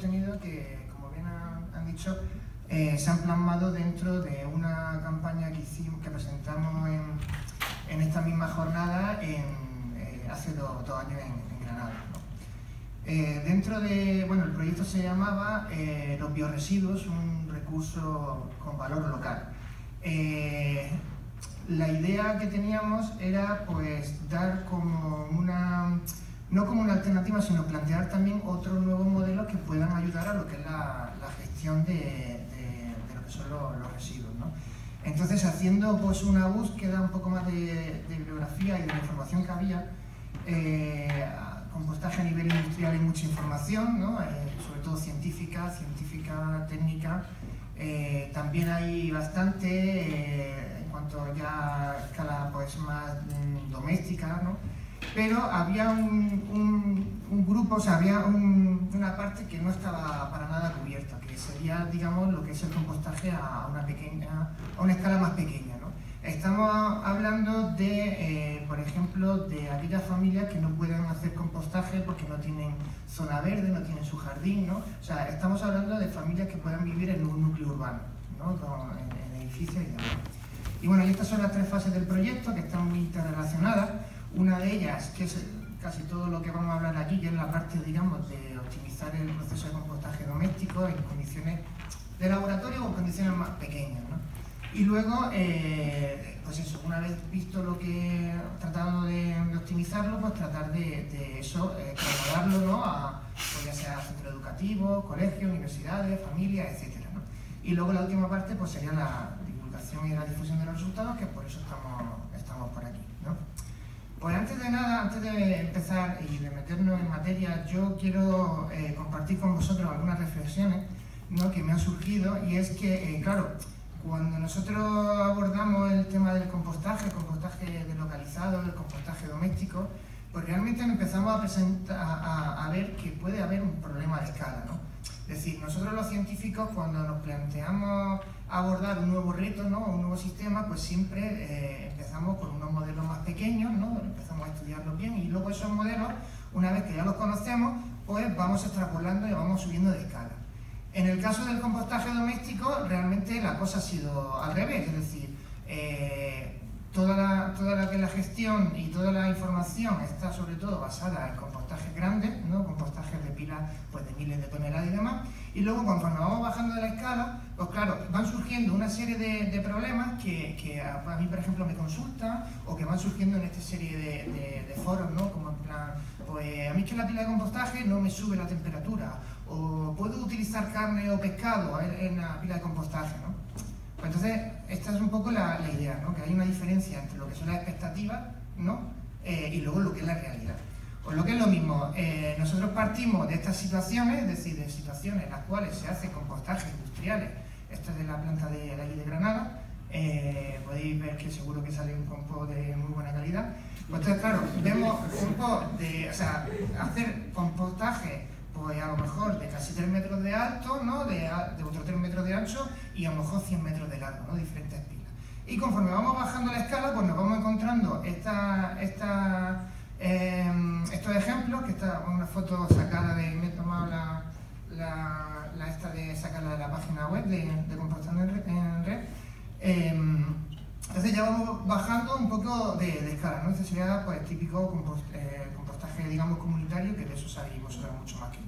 tenido que, como bien han dicho, se han plasmado dentro de una campaña que presentamos en esta misma jornada hace dos años en Granada, ¿no? Dentro de, bueno, el proyecto se llamaba Los bioresiduos, un recurso con valor local. La idea que teníamos era pues dar como no como una alternativa, sino plantear también otros nuevos modelos que puedan ayudar a lo que es la gestión de lo que son los residuos, ¿no? Entonces, haciendo pues una búsqueda un poco más de bibliografía y de la información que había, compostaje a nivel industrial hay mucha información, ¿no? Sobre todo científica, técnica, también hay bastante en cuanto ya a escala pues más doméstica, ¿no? Pero había un grupo, o sea, había una parte que no estaba para nada cubierta, que sería, digamos, lo que es el compostaje a una escala más pequeña, ¿no? Estamos hablando de, por ejemplo, de aquellas familias que no pueden hacer compostaje porque no tienen zona verde, no tienen su jardín, ¿no? O sea, estamos hablando de familias que puedan vivir en un núcleo urbano, ¿no? En edificios y demás. Y bueno, y estas son las tres fases del proyecto que están muy interrelacionadas. Una de ellas, que es casi todo lo que vamos a hablar aquí, que es la parte, digamos, de optimizar el proceso de compostaje doméstico en condiciones de laboratorio o en condiciones más pequeñas, ¿no? Y luego, pues eso, una vez visto lo que, tratando de optimizarlo, pues tratar de eso, trasladarlo, ¿no? Pues ya sea centros educativos, colegios, universidades, familias, etcétera, ¿no? Y luego la última parte, pues sería la divulgación y la difusión de los resultados, que por eso estamos por aquí, ¿no? Pues antes de nada, antes de empezar y de meternos en materia, yo quiero compartir con vosotros algunas reflexiones, ¿no? Que me han surgido, y es que, claro, cuando nosotros abordamos el tema del compostaje deslocalizado, el compostaje doméstico, pues realmente empezamos a ver que puede haber un problema de escala, ¿no? Es decir, nosotros los científicos, cuando nos planteamos abordar un nuevo reto, ¿no? Un nuevo sistema, pues siempre empezamos con unos modelos más pequeños, ¿no? Empezamos a estudiarlos bien y luego esos modelos, una vez que ya los conocemos, pues vamos extrapolando y vamos subiendo de escala. En el caso del compostaje doméstico, realmente la cosa ha sido al revés, es decir, toda la gestión y toda la información está sobre todo basada en compostajes grandes, ¿no? Compostajes de pilas pues, de miles de toneladas y demás, y luego conforme vamos bajando de la escala, pues claro, van surgiendo una serie de problemas que a mí, por ejemplo, me consultan o que van surgiendo en esta serie de foros, ¿no? Como en plan, pues a mí es que la pila de compostaje no me sube la temperatura, o puedo utilizar carne o pescado en la pila de compostaje, ¿no? Pues entonces, esta es un poco la idea, ¿no? Que hay una diferencia entre lo que son las expectativas, ¿no? Y luego lo que es la realidad. O lo que es lo mismo, nosotros partimos de estas situaciones, es decir, de situaciones en las cuales se hacen compostajes industriales. Esto es de la planta de allí de Granada. Podéis ver que seguro que sale un compost de muy buena calidad. Pues entonces, claro, vemos compost de, o sea, hacer compostaje pues a lo mejor de casi 3 metros de alto, ¿no? De otros 3 metros de ancho y a lo mejor 100 metros de largo, ¿no? Diferentes pilas. Y conforme vamos bajando la escala, pues nos vamos encontrando estos ejemplos, que esta es una foto sacada me he tomado esta de sacarla de la página web de Compostando en Red. Entonces ya vamos bajando un poco de escala, ¿no? Este sería pues típico compostaje, digamos, comunitario, que de eso sabéis vosotros mucho más que yo.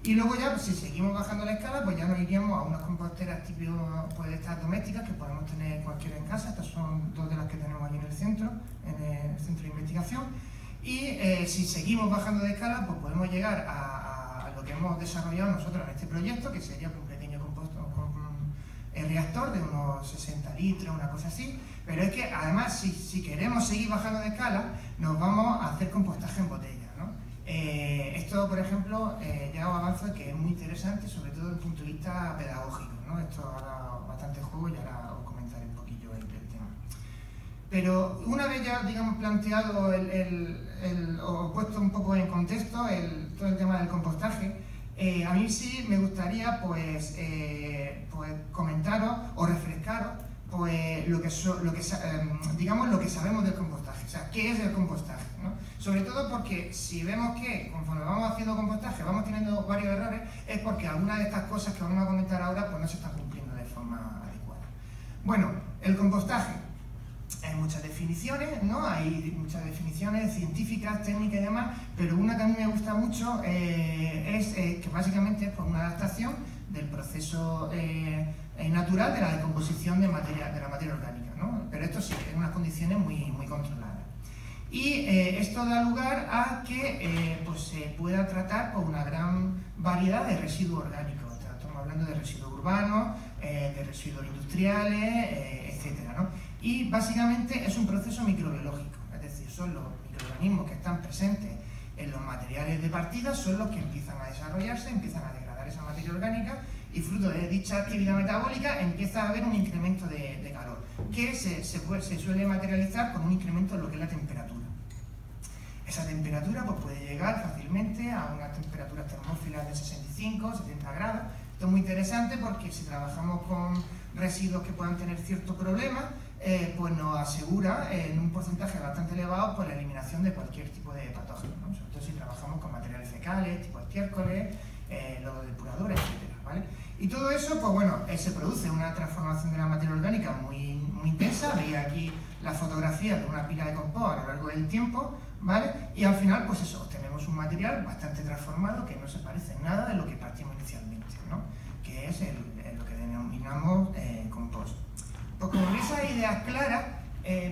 Y luego ya, pues, si seguimos bajando la escala, pues ya nos iríamos a unas composteras típicas, pues estas domésticas, que podemos tener cualquiera en casa. Estas son dos de las que tenemos aquí en el centro de investigación. Y si seguimos bajando de escala, pues podemos llegar a lo que hemos desarrollado nosotros en este proyecto, que sería un pequeño reactor de unos 60 litros, una cosa así. Pero es que además, si queremos seguir bajando de escala, nos vamos a hacer compostaje en botella, ¿no? Esto, por ejemplo, ya os avanzo que es muy interesante, sobre todo desde el punto de vista pedagógico, ¿no? Esto ahora bastante juego y ahora os comentaré un poquillo el tema. Pero una vez ya, digamos, planteado o puesto un poco en contexto todo el tema del compostaje, a mí sí me gustaría pues comentaros o refrescaros pues lo que sabemos del compostaje, o sea, qué es el compostaje, ¿no? Sobre todo porque si vemos que conforme vamos haciendo compostaje vamos teniendo varios errores, es porque algunas de estas cosas que vamos a comentar ahora pues no se están cumpliendo de forma adecuada. Bueno, el compostaje. Hay muchas definiciones, ¿no? Hay muchas definiciones científicas, técnicas y demás, pero una que a mí me gusta mucho es que básicamente es por una adaptación del proceso natural de la decomposición de la materia orgánica, ¿no? Pero esto sí, en unas condiciones muy controladas. Y esto da lugar a que pues, se pueda tratar con una gran variedad de residuos orgánicos. Estamos hablando de residuos urbanos, de residuos industriales, etcétera, ¿no? Y básicamente es un proceso microbiológico, es decir, son los microorganismos que están presentes en los materiales de partida, son los que empiezan a desarrollarse, empiezan a degradar esa materia orgánica y fruto de dicha actividad metabólica empieza a haber un incremento de calor, que se suele materializar con un incremento en lo que es la temperatura. Esa temperatura pues, puede llegar fácilmente a unas temperaturas termófilas de 65, 70 grados. Esto es muy interesante porque si trabajamos con residuos que puedan tener ciertos problemas, pues nos asegura en un porcentaje bastante elevado por la eliminación de cualquier tipo de patógeno, ¿no? Sobre todo si trabajamos con materiales fecales, tipo estiércoles, los depuradores, etcétera, ¿vale? Y todo eso, pues bueno, se produce una transformación de la materia orgánica muy intensa. Veis aquí la fotografía de una pila de compost a lo largo del tiempo, ¿vale? Y al final, pues eso, obtenemos un material bastante transformado que no se parece en nada de lo que partimos inicialmente, ¿no? Que es lo que denominamos compost. Pues con esas ideas claras,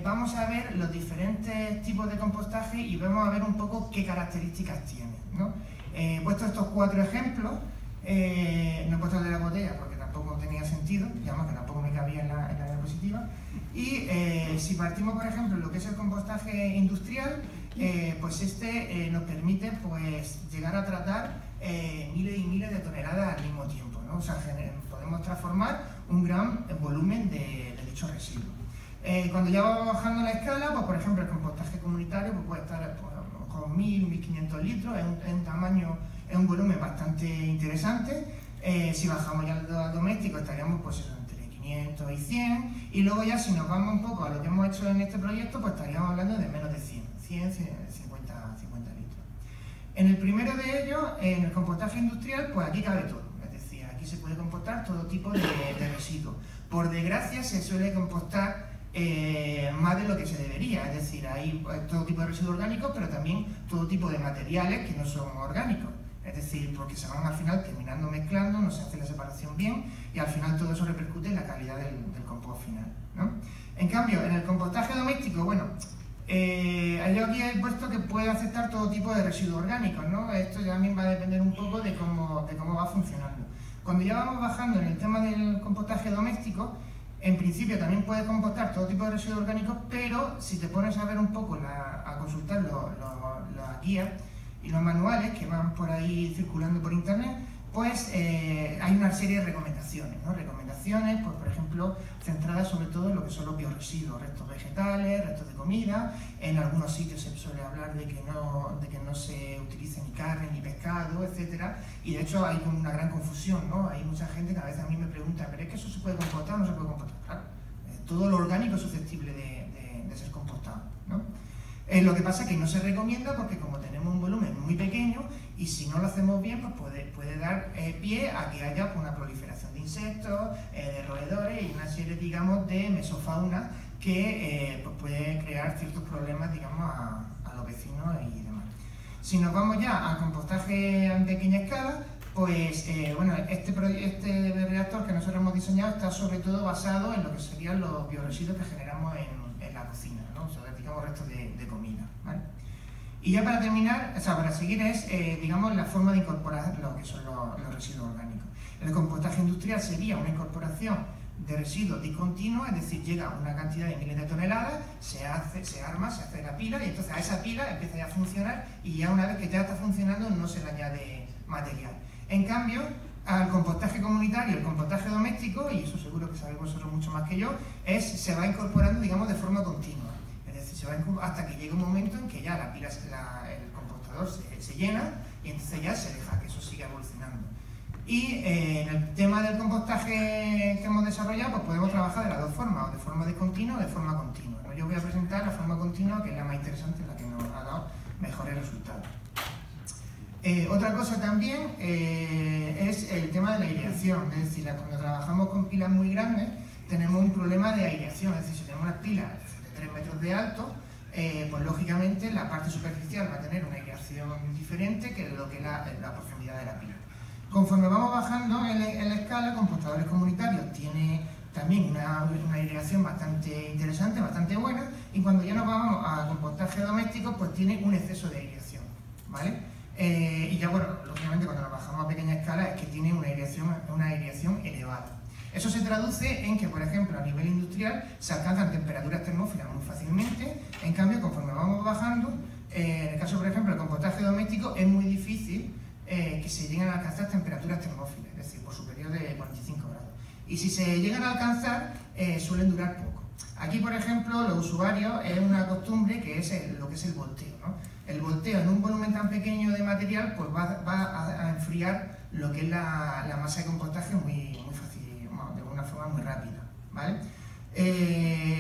vamos a ver los diferentes tipos de compostaje y vamos a ver un poco qué características tienen, ¿no? He puesto estos 4 ejemplos, no he puesto el de la botella porque tampoco tenía sentido, digamos que tampoco me cabía en la diapositiva. Y si partimos, por ejemplo, en lo que es el compostaje industrial, pues este nos permite pues, llegar a tratar miles y miles de toneladas al mismo tiempo, ¿no? O sea, podemos transformar un gran volumen de dichos residuos. Cuando ya vamos bajando la escala, pues por ejemplo el compostaje comunitario pues, puede estar pues, a lo mejor 1000, 1500 litros, es un volumen bastante interesante. Si bajamos ya al doméstico estaríamos pues eso, entre 500 y 100, y luego ya si nos vamos un poco a lo que hemos hecho en este proyecto, pues estaríamos hablando de menos de 50 litros. En el primero de ellos, en el compostaje industrial, pues aquí cabe todo, es decir, aquí se puede compostar todo tipo de residuos. Por desgracia se suele compostar más de lo que se debería, es decir, hay todo tipo de residuos orgánicos, pero también todo tipo de materiales que no son orgánicos. Es decir, porque se van al final terminando mezclando, no se hace la separación bien y al final todo eso repercute en la calidad del compost final, ¿no? En cambio, en el compostaje doméstico, bueno, yo aquí he puesto que puede aceptar todo tipo de residuos orgánicos, ¿no? Esto también va a depender un poco de cómo va funcionando. Cuando ya vamos bajando en el tema del compostaje doméstico, en principio también puedes compostar todo tipo de residuos orgánicos, pero si te pones a ver un poco, a consultar las guías y los manuales que van por ahí circulando por internet, pues hay una serie de recomendaciones, ¿no? Recomendaciones, pues por ejemplo, centradas sobre todo en lo que son los biorresiduos, restos vegetales, restos de comida. En algunos sitios se suele hablar de que no se utilice ni carne ni pescado, etcétera. Y de hecho hay como una gran confusión, ¿no? Hay mucha gente que a veces a mí me pregunta, ¿pero es que eso se puede compostar o no se puede compostar? Claro, todo lo orgánico es susceptible de ser compostado, ¿no? Lo que pasa es que no se recomienda porque como tenemos un volumen muy pequeño y si no lo hacemos bien pues puede dar pie a que haya una proliferación de insectos, de roedores y una serie, digamos, de mesofauna que pues puede crear ciertos problemas, digamos, a los vecinos y demás. Si nos vamos ya al compostaje en pequeña escala, pues bueno, este reactor que nosotros hemos diseñado está sobre todo basado en lo que serían los biorresiduos que generamos en la cocina, ¿no? O sea, digamos, restos de comida, ¿vale? Y ya para terminar, o sea, para seguir es, digamos, la forma de incorporar lo que son los residuos orgánicos. El compostaje industrial sería una incorporación de residuos discontinuos, es decir, llega una cantidad de miles de toneladas, se arma, se hace la pila y entonces a esa pila empieza ya a funcionar y ya una vez que ya está funcionando no se le añade material. En cambio, al compostaje comunitario, el compostaje doméstico, y eso seguro que sabéis vosotros mucho más que yo, se va incorporando, digamos, de forma continua. Es decir, se va hasta que llega un momento en que ya la pila, el compostador se llena y entonces ya se deja que eso siga evolucionando. Y en el tema del compostaje que hemos desarrollado, pues podemos trabajar de las dos formas, o de forma discontinua o de forma continua, ¿no? Yo voy a presentar la forma continua, que es la más interesante, la que nos ha dado mejores resultados. Otra cosa también es el tema de la aireación, es decir, cuando trabajamos con pilas muy grandes tenemos un problema de aireación, es decir, si tenemos unas pilas de 3 metros de alto, pues lógicamente la parte superficial va a tener una aireación diferente que lo que es la profundidad de la pila. Conforme vamos bajando en la escala, compostadores comunitarios tiene también una aireación bastante interesante, bastante buena, y cuando ya nos vamos a compostaje doméstico, pues tiene un exceso de aireación, ¿vale? Y ya, bueno, lógicamente cuando nos bajamos a pequeña escala es que tiene una aireación elevada. Eso se traduce en que, por ejemplo, a nivel industrial se alcanzan temperaturas termófilas muy fácilmente, en cambio, conforme vamos bajando, en el caso, por ejemplo, del compostaje doméstico, es muy difícil que se lleguen a alcanzar temperaturas termófilas, es decir, por superior de 45 grados. Y si se llegan a alcanzar, suelen durar poco. Aquí, por ejemplo, los usuarios es una costumbre que es lo que es el volteo, ¿no? El volteo en un volumen tan pequeño de material pues va a enfriar lo que es la masa de compostaje muy fácil, de una forma muy rápida, ¿vale?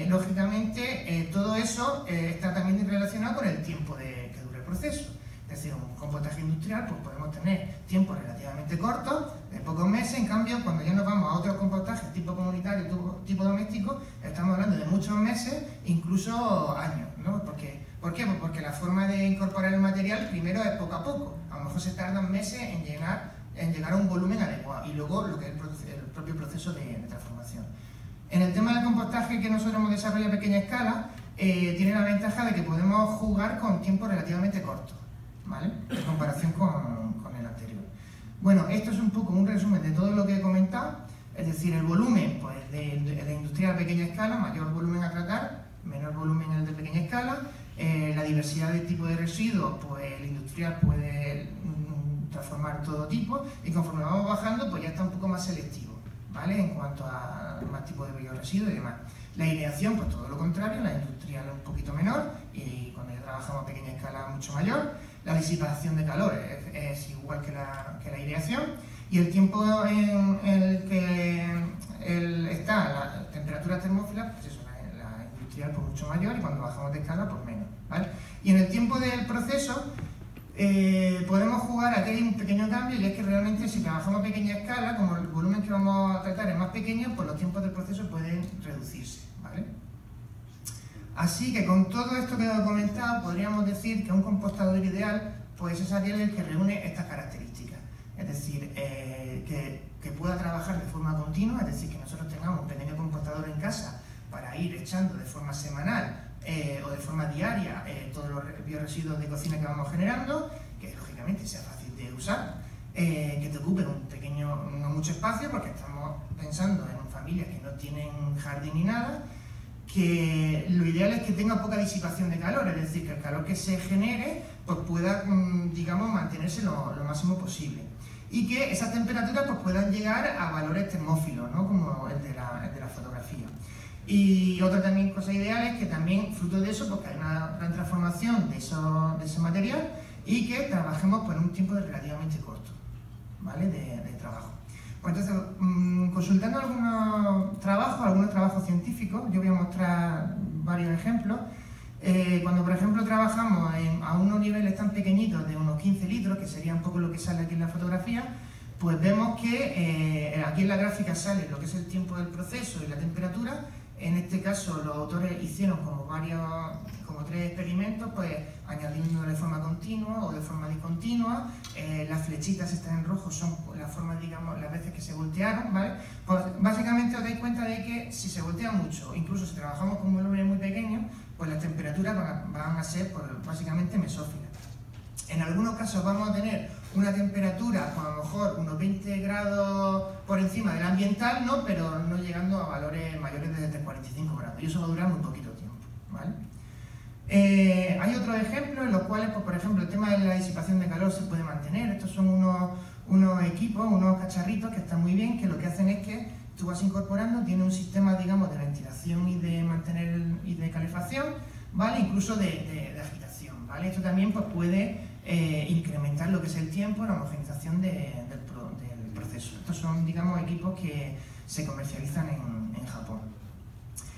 Lógicamente, todo eso está también relacionado con el tiempo que dura el proceso. Es decir, un compostaje industrial pues podemos tener tiempos relativamente cortos, de pocos meses. En cambio, cuando ya nos vamos a otros compostajes tipo comunitario, tipo doméstico, estamos hablando de muchos meses, incluso años, ¿no? ¿Por qué? Pues porque la forma de incorporar el material primero es poco a poco. A lo mejor se tardan meses en llegar a un volumen adecuado, y luego lo que es el propio proceso de transformación. En el tema del compostaje que nosotros hemos desarrollado a pequeña escala, tiene la ventaja de que podemos jugar con tiempos relativamente cortos, ¿vale? En comparación con el anterior. Bueno, esto es un poco un resumen de todo lo que he comentado, es decir, el volumen pues, de industrial a pequeña escala, mayor volumen a tratar, menor volumen el de pequeña escala, la diversidad de tipo de residuos, pues el industrial puede transformar todo tipo, y conforme vamos bajando, pues ya está un poco más selectivo, ¿vale? En cuanto a más tipos de bioresiduos y demás. La aireación, pues todo lo contrario, la industrial es un poquito menor, y cuando ya trabajamos a pequeña escala mucho mayor. La disipación de calor es igual que la aireación, y el tiempo en el que está la temperatura termófila, pues eso, la industrial pues mucho mayor, y cuando bajamos de escala pues menos, ¿vale? Y en el tiempo del proceso podemos jugar, aquí hay un pequeño cambio, y es que realmente si trabajamos a pequeña escala, como el volumen que vamos a tratar es más pequeño, pues los tiempos del proceso pueden reducirse, ¿vale? Así que con todo esto que he comentado, podríamos decir que un compostador ideal pues es aquel que reúne estas características. Es decir, que pueda trabajar de forma continua, es decir, que nosotros tengamos un pequeño compostador en casa para ir echando de forma semanal o de forma diaria todos los bioresiduos de cocina que vamos generando, que lógicamente sea fácil de usar, que te ocupe no mucho espacio, porque estamos pensando en familias que no tienen jardín ni nada, que lo ideal es que tenga poca disipación de calor, es decir, que el calor que se genere pues pueda, digamos, mantenerse lo máximo posible, y que esas temperaturas pues puedan llegar a valores termófilos, ¿no? Como el de la fotografía. Y otra también cosa ideal es que también, fruto de eso, porque hay una gran transformación de ese material, y que trabajemos por un tiempo relativamente corto, ¿vale? de trabajo. Pues entonces, consultando algunos trabajos científicos, yo voy a mostrar varios ejemplos. Cuando, por ejemplo, trabajamos a unos niveles tan pequeñitos de unos 15 litros, que sería un poco lo que sale aquí en la fotografía, pues vemos que aquí en la gráfica sale lo que es el tiempo del proceso y la temperatura. En este caso, los autores hicieron como 3 experimentos, pues añadiendo de forma continua o de forma discontinua. Las flechitas están en rojo, son las formas, digamos, las veces que se voltearon, ¿vale? Pues básicamente os dais cuenta de que si se voltea mucho, incluso si trabajamos con un volumen muy pequeño, pues las temperaturas van a ser pues, básicamente mesófilas. En algunos casos vamos a tener una temperatura, pues a lo mejor unos 20 grados por encima del ambiental, ¿no? Pero no llegando a valores mayores de 45 grados, y eso va a durar muy poquito tiempo, ¿vale? Hay otros ejemplos en los cuales, pues, por ejemplo, el tema de la disipación de calor se puede mantener. Estos son unos equipos, unos cacharritos que están muy bien, que lo que hacen es que tú vas incorporando, tiene un sistema, digamos, de ventilación y de calefacción, ¿vale? Incluso de agitación, ¿vale? Esto también pues, puede incrementar lo que es el tiempo, la homogenización del proceso. Estos son, digamos, equipos que se comercializan en Japón.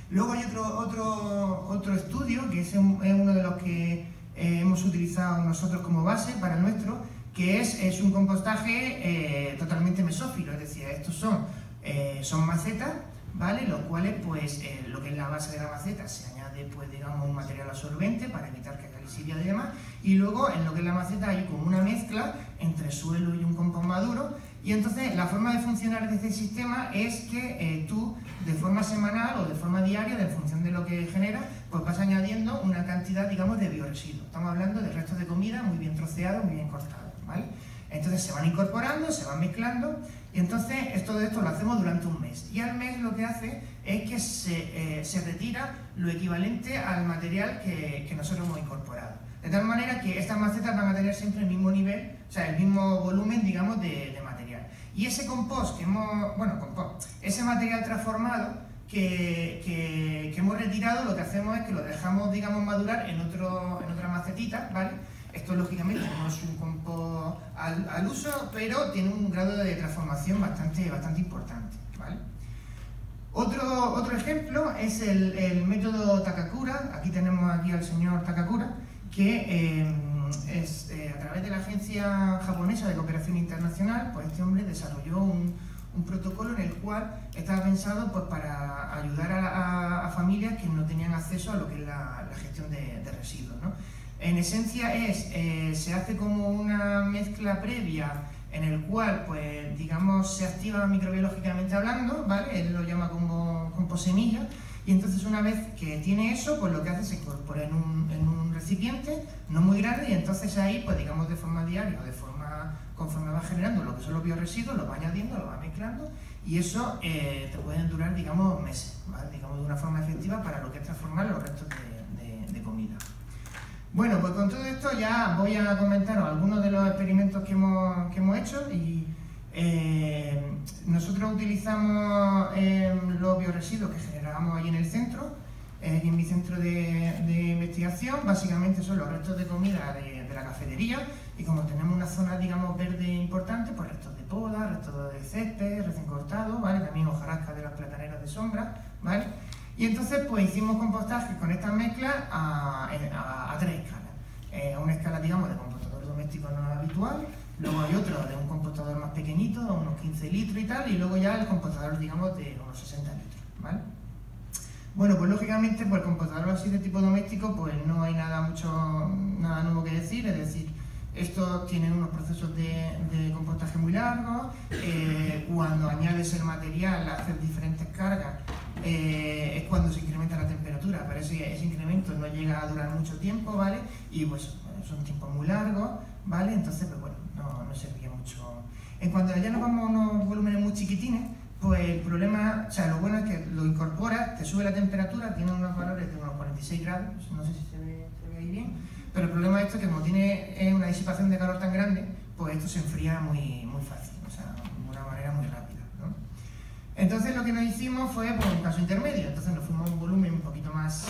Luego hay otro estudio, que es uno de los que hemos utilizado nosotros como base para el nuestro, que es un compostaje totalmente mesófilo, es decir, estos son macetas, ¿vale? Los cuales, pues, lo que es la base de la maceta se añade, pues, digamos, un material absorbente para evitar que haya lisividad y demás, y luego en lo que es la maceta hay como una mezcla entre suelo y un compost maduro, y entonces la forma de funcionar de este sistema es que tú, de forma semanal o de forma diaria, en función de lo que genera, pues vas añadiendo una cantidad, digamos, de bioresiduos. Estamos hablando de restos de comida muy bien troceados, muy bien cortados, ¿vale? Entonces se van incorporando, se van mezclando, y entonces todo esto lo hacemos durante un mes. Y al mes lo que hace es que se retira lo equivalente al material que nosotros hemos incorporado. De tal manera que estas macetas van a tener siempre el mismo nivel, o sea, el mismo volumen, digamos, de material. Y ese compost que hemos, bueno, ese material transformado que hemos retirado, lo que hacemos es que lo dejamos, digamos, madurar en otra macetita, ¿vale? Esto, lógicamente, no es un compost al uso, pero tiene un grado de transformación bastante importante, ¿vale? Otro ejemplo es el método Takakura. Aquí tenemos al señor Takakura, que a través de la Agencia Japonesa de Cooperación Internacional, pues este hombre desarrolló un protocolo en el cual estaba pensado, pues, para ayudar a familias que no tenían acceso a lo que es la gestión de residuos, ¿no? En esencia se hace como una mezcla previa en el cual, pues, digamos, se activa microbiológicamente hablando, ¿vale? Él lo llama como semilla, y entonces una vez que tiene eso, pues lo que hace es incorporar en un recipiente no muy grande, y entonces ahí, pues, digamos, de forma diaria o de forma conforme va generando lo que son los bioresiduos, lo va añadiendo, lo va mezclando, y eso te pueden durar, digamos, meses, ¿vale? Digamos, de una forma efectiva para lo que es transformar los restos de comida. Bueno, pues con todo esto ya voy a comentaros algunos de los experimentos que hemos hecho. Y nosotros utilizamos los bioresiduos que generábamos ahí en el centro, en mi centro de investigación. Básicamente son los restos de comida de la cafetería, y como tenemos una zona, digamos, verde importante, pues restos de poda, restos de césped recién cortado, ¿vale? También hojarasca de las plataneras de sombra, ¿vale? Y entonces, pues, hicimos compostaje con esta mezcla a 3 escalas. A una escala, digamos, de compostador doméstico no habitual, luego hay otro de un compostador más pequeñito, de unos 15 litros y tal, y luego ya el compostador, digamos, de unos 60 litros, ¿vale? Bueno, pues lógicamente, pues el compostador así de tipo doméstico, pues no hay nada nuevo que decir, es decir, estos tienen unos procesos de compostaje muy largos. Cuando añades el material, haces diferentes cargas, es cuando se incrementa la temperatura, pero ese incremento no llega a durar mucho tiempo, ¿vale? Y pues son tiempos muy largos, ¿vale? Entonces, pues bueno, no serviría mucho. En cuanto ya nos vamos a unos volúmenes muy chiquitines, pues el problema, o sea, lo bueno es que lo incorporas, te sube la temperatura, tiene unos valores de unos 46 grados, no sé si se ve ahí bien, pero el problema es esto, que como tiene una disipación de calor tan grande, pues esto se enfría muy fácil, o sea, de una manera muy rápida, ¿no? Entonces lo que nos hicimos fue, pues, un caso intermedio. Entonces nos fuimos a un volumen un poquito más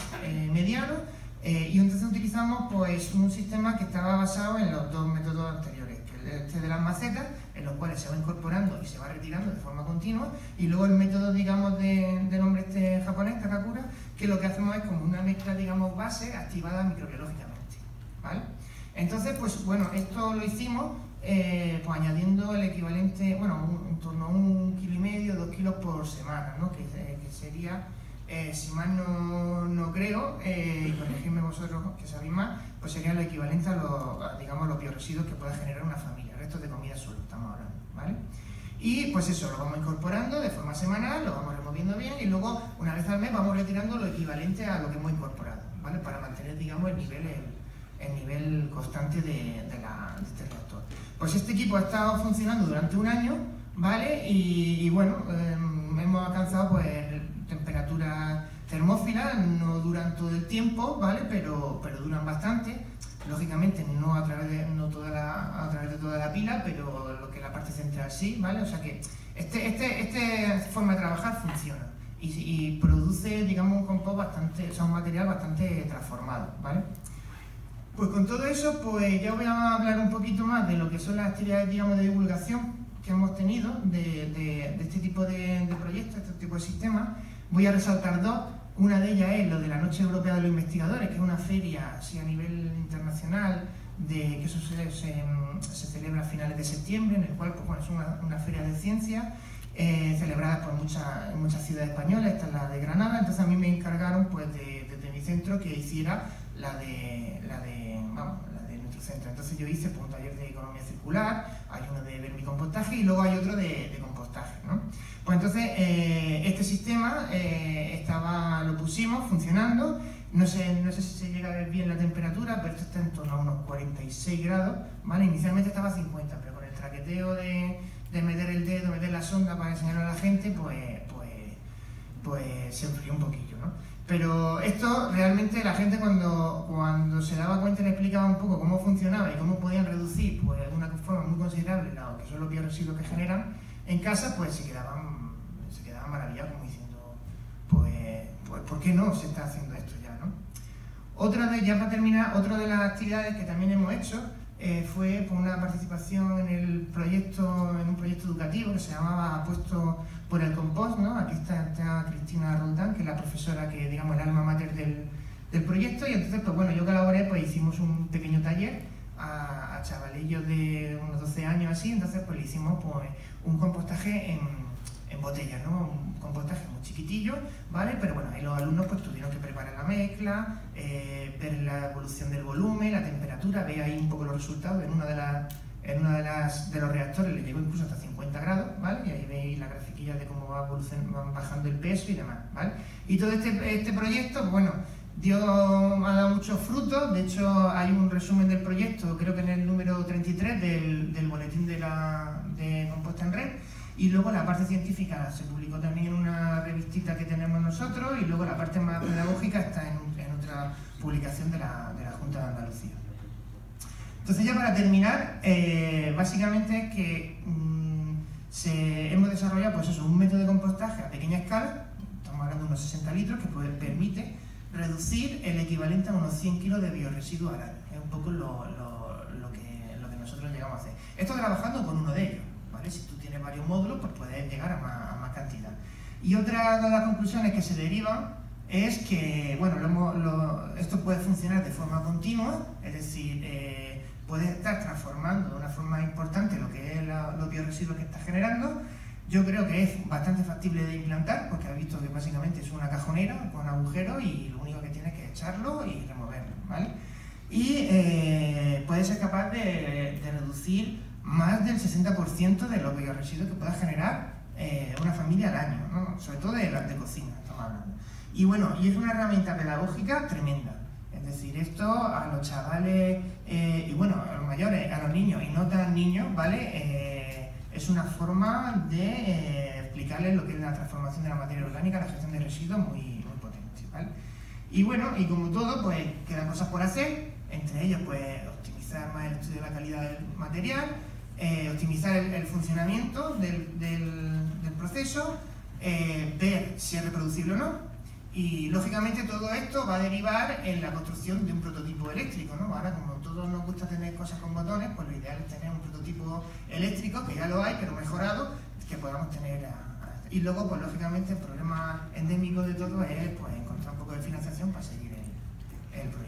mediano, y entonces utilizamos, pues, un sistema que estaba basado en los dos métodos anteriores, que es este de las macetas, en los cuales se va incorporando y se va retirando de forma continua, y luego el método, digamos, de nombre este japonés, Takakura, que lo que hacemos es como una mezcla, digamos, base activada microbiológicamente, ¿vale? Entonces, pues bueno, esto lo hicimos pues añadiendo el equivalente, bueno, en torno a 1,5 kg, 2 kilos por semana, ¿no? Que sería, si mal no creo, y corregidme vosotros que sabéis más, pues sería lo equivalente digamos, los bioresiduos que pueda generar una familia, restos de comida solo, estamos hablando, ¿vale? Y pues eso, lo vamos incorporando de forma semanal, lo vamos removiendo bien, y luego, una vez al mes, vamos retirando lo equivalente a lo que hemos incorporado, ¿vale? Para mantener, digamos, el nivel constante de este reactor. Pues este equipo ha estado funcionando durante un año, ¿vale? Y bueno, hemos alcanzado, pues, temperaturas termófilas, no duran todo el tiempo, ¿vale? Pero duran bastante. Lógicamente no a través de toda la pila, pero lo que es la parte central sí, ¿vale? O sea que esta forma de trabajar funciona y produce, digamos, un compost bastante, o sea, un material bastante transformado, ¿vale? Pues con todo eso, pues ya voy a hablar un poquito más de lo que son las actividades, digamos, de divulgación que hemos tenido de este tipo de proyectos, este tipo de sistemas. Voy a resaltar dos. Una de ellas es lo de la Noche Europea de los Investigadores, que es una feria así a nivel internacional, que eso se celebra a finales de septiembre, en el cual pues, bueno, es una feria de ciencia celebrada por en muchas ciudades españolas. Esta es la de Granada. Entonces a mí me encargaron pues, desde mi centro que hiciera la de nuestro centro. Entonces yo hice pues, un taller de economía circular, hay uno de vermicompostaje y luego hay otro de compostaje, ¿no? Pues entonces este sistema lo pusimos funcionando. No sé si se llega a ver bien la temperatura, pero esto está en torno a unos 46 grados, ¿vale? Inicialmente estaba a 50, pero con el traqueteo de meter el dedo, meter la sonda para enseñarlo a la gente, pues se enfrió un poquillo, ¿no? Pero esto realmente la gente cuando se daba cuenta y le explicaba un poco cómo funcionaba y cómo podían reducir pues, de una forma muy considerable lo que son los bioresiduos que generan en casa, pues se quedaban maravillados como diciendo, pues ¿por qué no se está haciendo esto ya, ¿no? Ya para terminar, otra de las actividades que también hemos hecho fue pues, una participación en un proyecto educativo que se llamaba Apuesto por el Compost, ¿no? Aquí está Cristina Roldán, que es la profesora que, digamos, el alma mater del proyecto, y entonces, pues bueno, yo colaboré, pues hicimos un pequeño taller a chavalillos de unos 12 años así, entonces pues le hicimos pues, un compostaje en botellas, ¿no? Un compostaje muy chiquitillo, ¿vale? Pero bueno, ahí los alumnos pues tuvieron que preparar la mezcla, ver la evolución del volumen, la temperatura, ver ahí un poco los resultados. En una de los reactores le llegó incluso hasta 50 grados, ¿vale? Y ahí veis la grafiquilla de cómo van bajando el peso y demás, ¿vale? Y todo este proyecto, pues bueno, ha dado muchos frutos. De hecho, hay un resumen del proyecto, creo que en el número 33 del boletín de Composta en Red. Y luego la parte científica se publicó también en una revistita que tenemos nosotros, y luego la parte más pedagógica está en otra publicación de la Junta de Andalucía. Entonces ya para terminar, básicamente es que hemos desarrollado pues eso, un método de compostaje a pequeña escala, estamos hablando de unos 60 litros, que permite reducir el equivalente a unos 100 kilos de bioresiduos al año. Es un poco lo que nosotros llegamos a hacer. Esto trabajando con uno de ellos. Si tú tienes varios módulos, pues puedes llegar a más cantidad. Y otra de las conclusiones que se derivan es que, bueno, esto puede funcionar de forma continua, es decir, puedes estar transformando de una forma importante lo que es los bioresiduos que estás generando. Yo creo que es bastante factible de implantar, porque has visto que básicamente es una cajonera con agujeros y lo único que tienes que echarlo y removerlo, ¿vale? Y puedes ser capaz de reducir más del 60% de los bioresiduos que pueda generar una familia al año, ¿no? Sobre todo de cocina, estamos hablando. Y bueno, y es una herramienta pedagógica tremenda. Es decir, esto a los chavales, y bueno, a los mayores, a los niños y no tan niños, ¿vale? Es una forma de explicarles lo que es la transformación de la materia orgánica, la gestión de residuos muy potente, ¿vale? Y bueno, y como todo, pues quedan cosas por hacer, entre ellos, pues optimizar más el estudio de la calidad del material, optimizar el funcionamiento del proceso, ver si es reproducible o no, y lógicamente todo esto va a derivar en la construcción de un prototipo eléctrico, ¿no? Ahora, como a todos nos gusta tener cosas con botones, pues lo ideal es tener un prototipo eléctrico, que ya lo hay, pero mejorado, que podamos tener y luego, pues lógicamente, el problema endémico de todo es pues, encontrar un poco de financiación para seguir el proyecto.